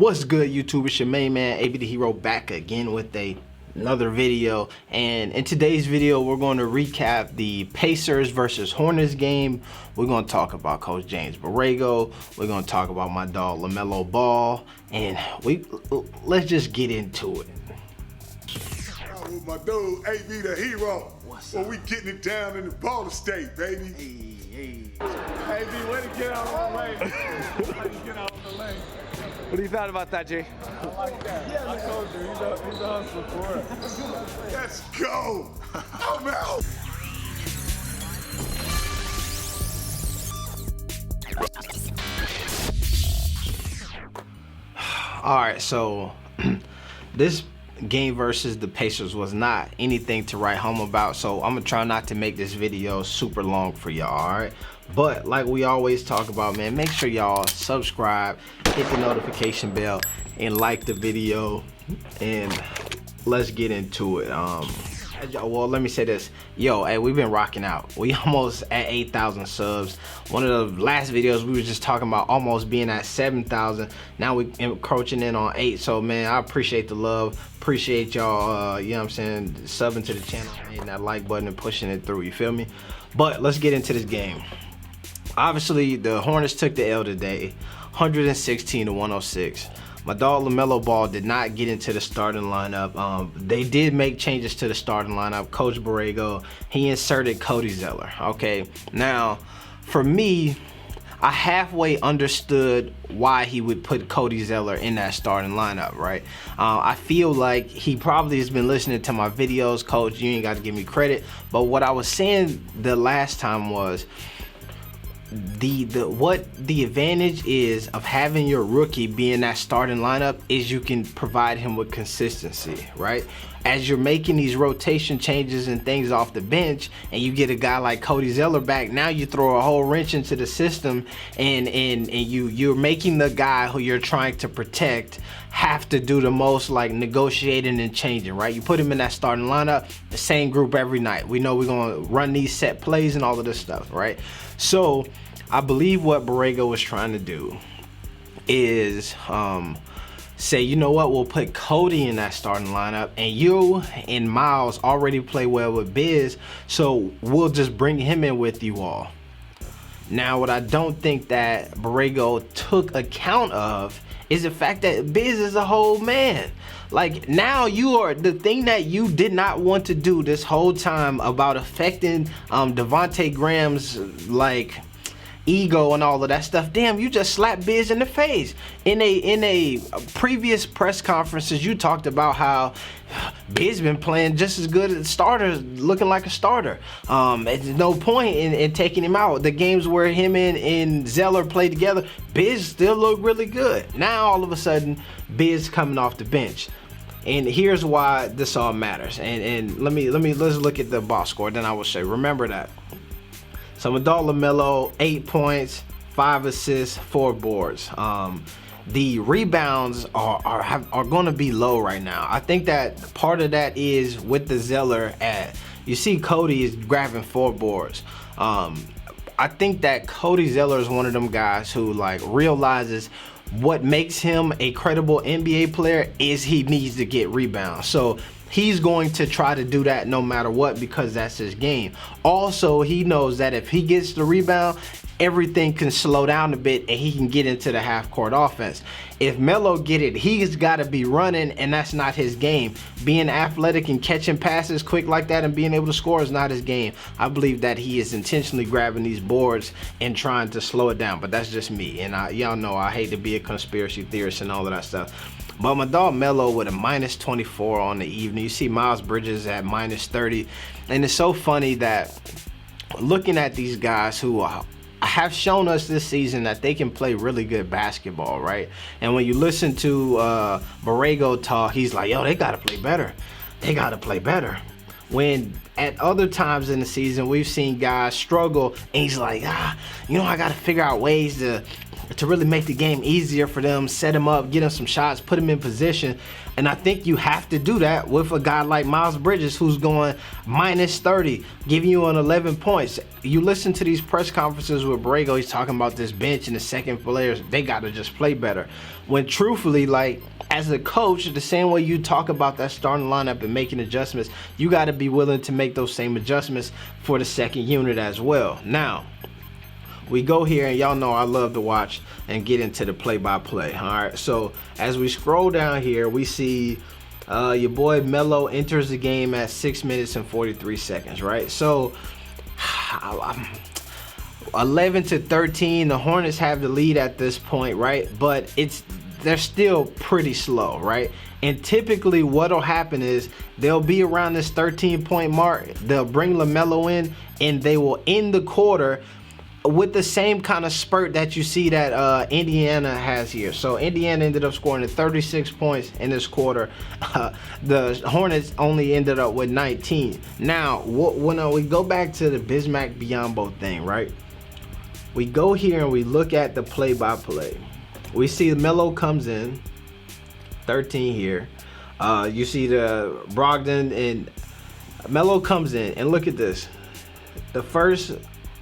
What's good, YouTube? It's your main man, AB the Hero, back again with another video. And in today's video, we're going to recap the Pacers versus Hornets game. We're going to talk about Coach James Borrego. We're going to talk about my dog LaMelo Ball, and let's just get into it. With my dude, AB the Hero. What's up? We getting it down in the Ball State, baby. Hey. AB, way to get out of the lane. Way to get out of the lane. What do you thought about that, Jay? I like that. Yeah, I told you, he's a hustler for it. Let's go. I'm out. All right, so this game versus the Pacers was not anything to write home about, so I'm gonna try not to make this video super long for y'all. All right, but like we always talk about, man, make sure y'all subscribe, hit the notification bell, and like the video, and let's get into it. Well, let me say this. Yo, hey, we've been rocking out. We almost at 8,000 subs. One of the last videos we were just talking about almost being at 7,000. Now we encroaching in on 8. So man, I appreciate the love. Appreciate y'all, you know what I'm saying, subbing to the channel, hitting that like button and pushing it through, you feel me? But let's get into this game. Obviously, the Hornets took the L today, 116-106. My dog LaMelo Ball did not get into the starting lineup. They did make changes to the starting lineup. Coach Borrego, he inserted Cody Zeller. Okay, now for me, I halfway understood why he would put Cody Zeller in that starting lineup, right? I feel like he probably has been listening to my videos. Coach, you ain't got to give me credit. But what I was saying the last time was, what the advantage is of having your rookie be in that starting lineup is you can provide him with consistency, right? As you're making these rotation changes and things off the bench, and you get a guy like Cody Zeller back, now you throw a whole wrench into the system, and you're making the guy who you're trying to protect have to do the most, like negotiating and changing, right? You put him in that starting lineup, the same group every night. We know we're gonna run these set plays and all of this stuff, right? So I believe what Borrego was trying to do is say, you know what, we'll put Cody in that starting lineup, and you and Miles already play well with Biz, so we'll just bring him in with you all. Now, what I don't think that Borrego took account of is the fact that Biz is a whole man. Like, now you are the thing that you did not want to do this whole time about affecting Devontae Graham's like ego and all of that stuff. Damn, you just slapped Biz in the face. In a previous press conferences, you talked about how Biz been playing just as good as starter, looking like a starter. There's no point in taking him out. The games where him and Zeller played together, Biz still looked really good. Now all of a sudden, Biz coming off the bench. And here's why this all matters. And let's look at the box score. Then I will say, remember that. So my dog LaMelo, 8 points, 5 assists, 4 boards. The rebounds are going to be low right now. I think that part of that is with the Zeller you see Cody is grabbing 4 boards. I think that Cody Zeller is one of them guys who like realizes what makes him a credible NBA player is he needs to get rebounds. So he's going to try to do that no matter what, because that's his game. Also, he knows that if he gets the rebound, everything can slow down a bit and he can get into the half-court offense. If Melo get it, he's got to be running, and that's not his game. Being athletic and catching passes quick like that and being able to score is not his game. I believe that he is intentionally grabbing these boards and trying to slow it down, but that's just me. And y'all know I hate to be a conspiracy theorist and all of that stuff. But my dog Melo with a -24 on the evening. You see Miles Bridges at -30. And it's so funny that looking at these guys who have shown us this season that they can play really good basketball, right? And when you listen to Borrego talk, he's like, yo, they got to play better. They got to play better. When at other times in the season, we've seen guys struggle, and he's like, you know, I got to figure out ways to to really make the game easier for them, set them up, get them some shots, put them in position. And I think you have to do that with a guy like Miles Bridges, who's going minus 30, giving you an 11 points. You listen to these press conferences with Borrego, he's talking about this bench and the second players, they got to just play better. When truthfully, like, as a coach, the same way you talk about that starting lineup and making adjustments, you got to be willing to make those same adjustments for the second unit as well. Now, we go here, and y'all know I love to watch and get into the play-by-play. All right, so as we scroll down here, we see your boy Melo enters the game at 6 minutes and 43 seconds, right? So 11-13, the Hornets have the lead at this point, right? But they're still pretty slow, right? And typically what'll happen is they'll be around this 13-point mark. They'll bring LaMelo in, and they will end the quarter with the same kind of spurt that you see that Indiana has here. So Indiana ended up scoring 36 points in this quarter. The Hornets only ended up with 19. Now, when we go back to the Bismack Biyombo thing, right? We go here and we look at the play-by-play. We see Melo comes in, 13 here. You see the Brogdon, and Melo comes in, and look at this. The first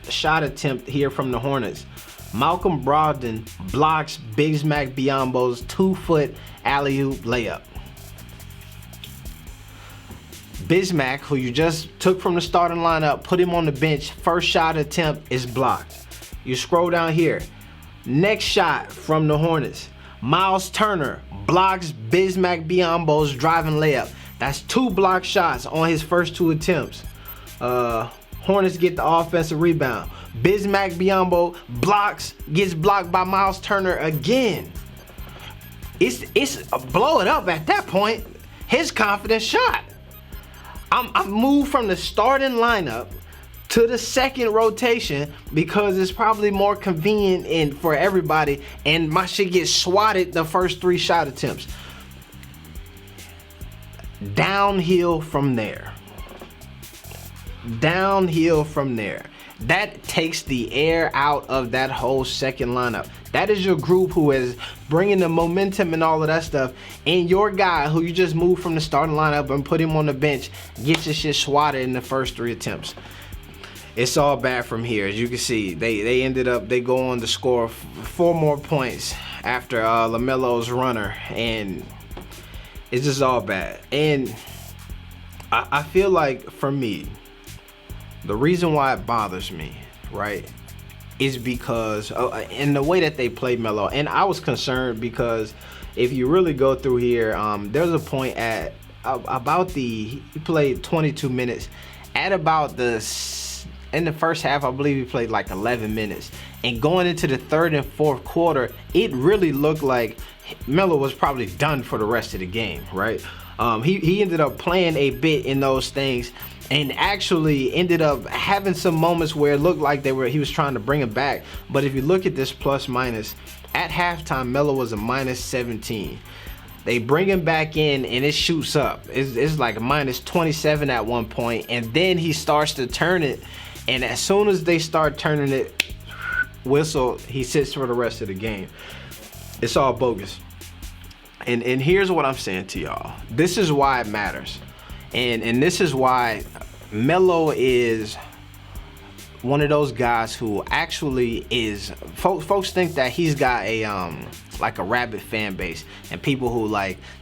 shot attempt here from the Hornets, Malcolm Brogdon blocks Bismack Biyombo's 2-foot alley-oop layup. Bismack, who you just took from the starting lineup, put him on the bench, first shot attempt is blocked. You scroll down here, next shot from the Hornets, Miles Turner blocks Bismack Biyombo's driving layup. That's 2 block shots on his first 2 attempts. Hornets get the offensive rebound. Bismack Biyombo gets blocked by Miles Turner again. It's blow it up at that point. His confidence shot. I'm moved from the starting lineup to the second rotation because it's probably more convenient and for everybody, and my shit gets swatted the first 3 shot attempts. Downhill from there. Downhill from there. That takes the air out of that whole second lineup. That is your group who is bringing the momentum and all of that stuff, and your guy who you just moved from the starting lineup and put him on the bench gets his shit swatted in the first 3 attempts. It's all bad from here. As you can see, they go on to score 4 more points after LaMelo's runner, and it's just all bad. And I feel like, for me, the reason why it bothers me, right, is because in the way that they played Melo. And I was concerned because if you really go through here, there's a point at he played 22 minutes. At about in the first half, I believe he played like 11 minutes. And going into the 3rd and 4th quarter, it really looked like Melo was probably done for the rest of the game, right? He ended up playing a bit in those things, and actually ended up having some moments where it looked like he was trying to bring him back. But if you look at this plus minus, at halftime, Melo was a minus 17. They bring him back in, and it shoots up. It's like a minus 27 at one point, and then he starts to turn it. And as soon as they start turning it, whistle, he sits for the rest of the game. It's all bogus. And here's what I'm saying to y'all. This is why it matters. And this is why Melo is one of those guys who actually is, folks think that he's got a like a rabid fan base and people who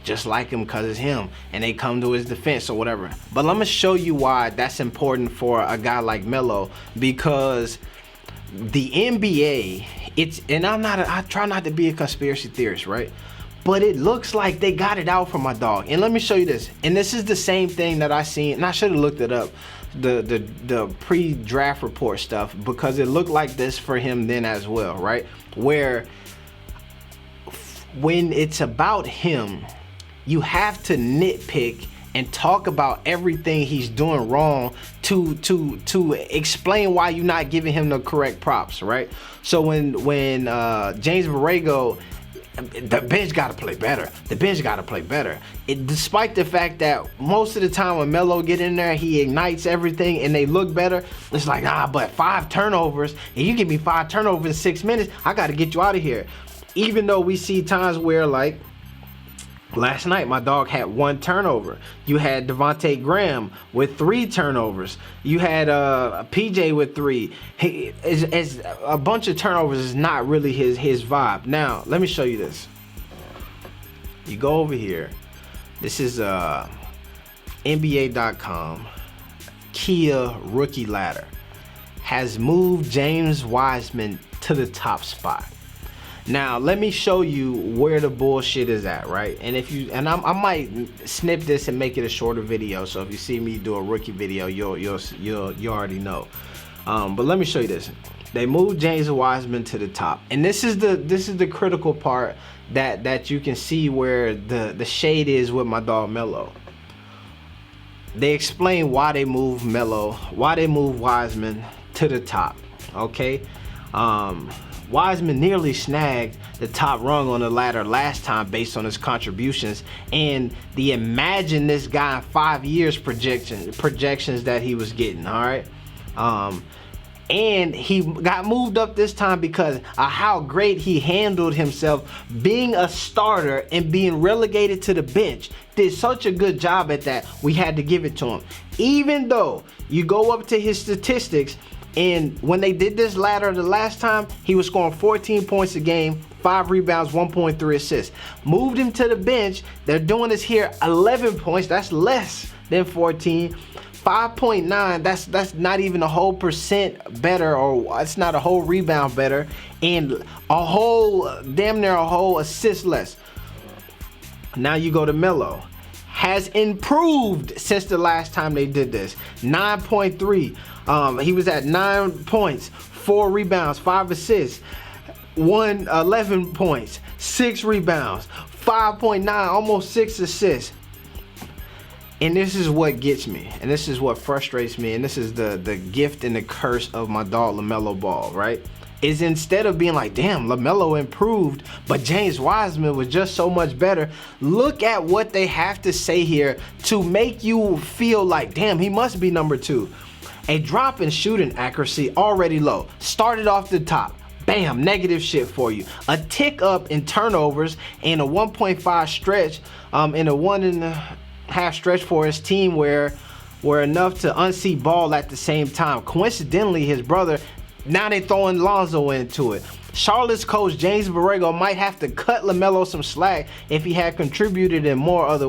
just like him because it's him and they come to his defense or whatever. But let me show you why that's important for a guy like Melo, because the NBA, I try not to be a conspiracy theorist, right? But it looks like they got it out for my dog. And let me show you this. And this is the same thing that I seen, and I should have looked it up, the pre-draft report stuff, because it looked like this for him then as well, right? Where when it's about him, you have to nitpick and talk about everything he's doing wrong to explain why you're not giving him the correct props, right? So when James Borrego The bench got to play better. The bench got to play better. Despite the fact that most of the time when Melo get in there, he ignites everything and they look better. It's like, but 5 turnovers, and you give me 5 turnovers in 6 minutes, I got to get you out of here. Even though we see times where, like, last night, my dog had 1 turnover. You had Devontae Graham with 3 turnovers. You had PJ with 3. As a bunch of turnovers is not really his vibe. Now, let me show you this. You go over here. This is NBA.com. Kia rookie ladder has moved James Wiseman to the top spot. Now, let me show you where the bullshit is at, right? And I might snip this and make it a shorter video. So if you see me do a rookie video, you already know. But let me show you this. They moved James Wiseman to the top, and this is the critical part that you can see where the shade is with my dog Melo. They explain why they moved Wiseman to the top. Okay. Wiseman nearly snagged the top rung on the ladder last time based on his contributions and the imagine this guy in 5 years projections that he was getting. All right. And he got moved up this time because of how great he handled himself being a starter and being relegated to the bench. Did such a good job at that, we had to give it to him. Even though you go up to his statistics, and when they did this ladder the last time, he was scoring 14 points a game, 5 rebounds, 1.3 assists. Moved him to the bench. They're doing this here, 11 points. That's less than 14. 5.9, that's not even a whole percent better, or it's not a whole rebound better, and a whole, damn near a whole assist less. Now you go to Melo. Has improved since the last time they did this. 9.3. He was at 9 points, 4 rebounds, 5 assists, 11 points, 6 rebounds, 5.9, almost 6 assists. And this is what gets me, and this is what frustrates me, and this is the gift and the curse of my dog LaMelo Ball, right? Is instead of being like, damn, LaMelo improved, but James Wiseman was just so much better, look at what they have to say here to make you feel like, damn, he must be number 2. A drop in shooting accuracy already low. Started off the top. Bam, negative shit for you. A tick up in turnovers and a 1.5 stretch, in a 1.5 stretch for his team were enough to unseat Ball at the same time. Coincidentally, his brother, now they throwing Lonzo into it. Charlotte's coach James Borrego might have to cut LaMelo some slack if he had contributed in other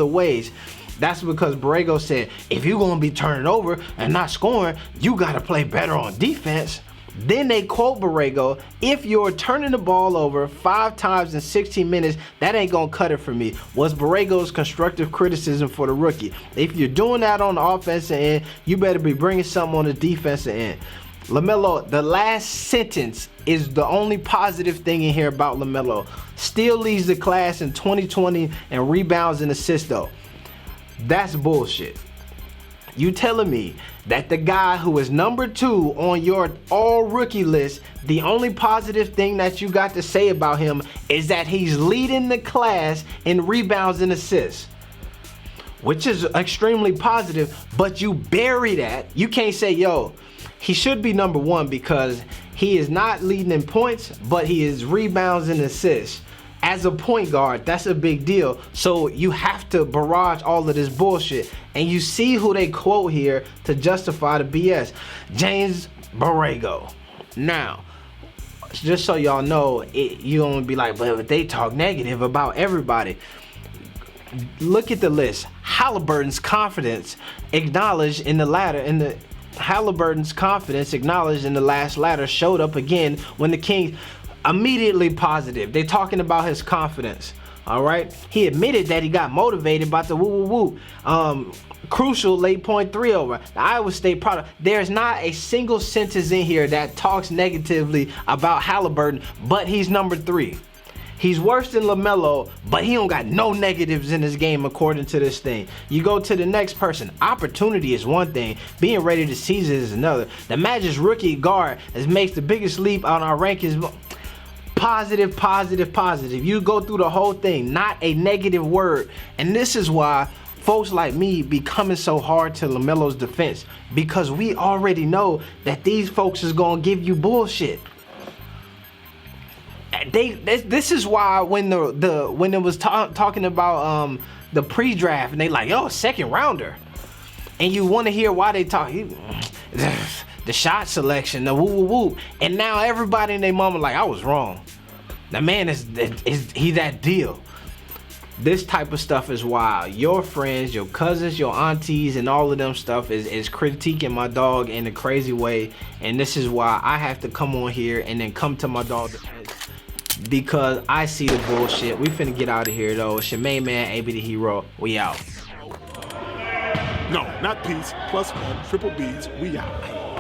ways. That's because Borrego said, if you're gonna be turning over and not scoring, you gotta play better on defense. Then they quote Borrego, if you're turning the ball over 5 times in 16 minutes, that ain't gonna cut it for me, was Borrego's constructive criticism for the rookie. If you're doing that on the offensive end, you better be bringing something on the defensive end. LaMelo, the last sentence is the only positive thing in here about LaMelo. Still leads the class in 2020 and rebounds and assists though. That's bullshit. You telling me that the guy who is number 2 on your all rookie list, the only positive thing that you got to say about him is that he's leading the class in rebounds and assists, which is extremely positive, but you bury that. You can't say, yo, he should be number 1 because he is not leading in points, but he is rebounds and assists. As a point guard, that's a big deal. So you have to barrage all of this bullshit. And you see who they quote here to justify the BS. James Borrego. Now, just so y'all know, you're going to be like, but they talk negative about everybody. Look at the list. Halliburton's confidence acknowledged in the ladder, Halliburton's confidence acknowledged in the last ladder showed up again when the Kings. Immediately positive. They talking about his confidence. All right. He admitted that he got motivated by the woo. Crucial late point 3 over. The Iowa State product. There's not a single sentence in here that talks negatively about Halliburton, but he's number 3. He's worse than LaMelo, but he don't got no negatives in his game according to this thing. You go to the next person. Opportunity is one thing. Being ready to seize it is another. The Magic's rookie guard makes the biggest leap on our rankings. Positive, positive, positive. You go through the whole thing, not a negative word. And this is why folks like me be coming so hard to LaMelo's defense, because we already know that these folks is gonna give you bullshit. This is why when when it was talking about the pre-draft and they like, yo, second rounder, and you want to hear why they talk the shot selection, the woo woo woo, and now everybody and their mama like, I was wrong. The man is he that deal. This type of stuff is why your friends, your cousins, your aunties, and all of them stuff is critiquing my dog in a crazy way, and this is why I have to come on here and then come to my dog defense, because I see the bullshit. We finna get out of here though. It's your main man, AB the Hero. We out. No, not peace. +1 triple B's. We out.